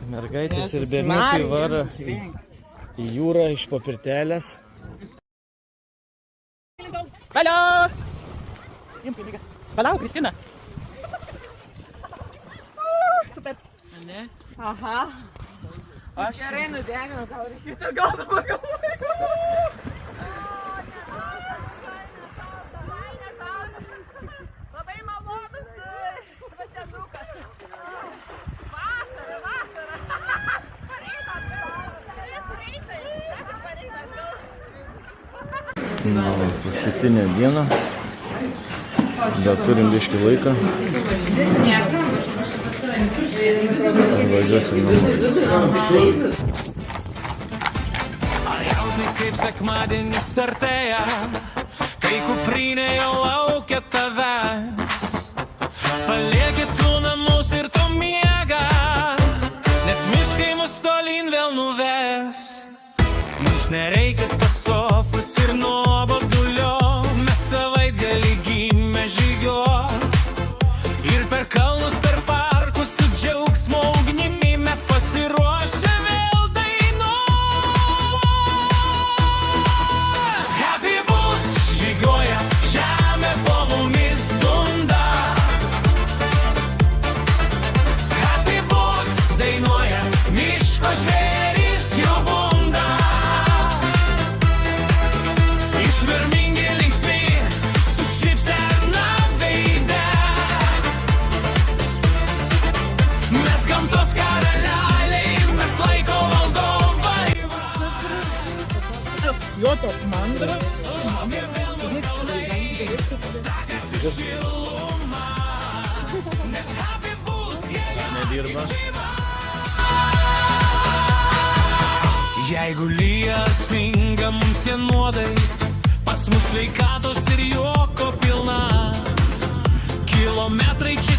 Mergaitės ir berniukai varo į jūrą iš papirtelės. Valio! Palauk, Kristina. Super. Ne? Aha. Aš gerai nudeginu, tau reikėtų gal dabar galvoju. Labai malonus vandenukas. Vasara, vasara. Na, paskutinę dieną. Dar turim biškį laiką. Važiuosim namo. Ar jauti kaip sekmadienis artėja, kai kuprinė jau laukia tavęs. Palieki tu namus ir tu miega, nes miškai mus tolyn vėl nuves. Mums nereikia tos sofas ir nuobodulio, mes savaitgalį gimę žygiuot. Ir per kalnus, per parkus su džiaugsmo ugnimi mes pasiruošę vėl dainuot. Happy Boots žygiuoja, žemė po mumis dunda. Happy Boots dainuoja, miško žvėrys jau bunda. Išvermingi linksmi, su šypsena veide. Mes gamtos karaliai, mes laiko valdovai. Jo toks mandra. Nes Happy Boots Nedirba. Jeigu lyja sninga mums jie nuodai, pas mus sveikatos ir juoko pilna. Kilometrai čia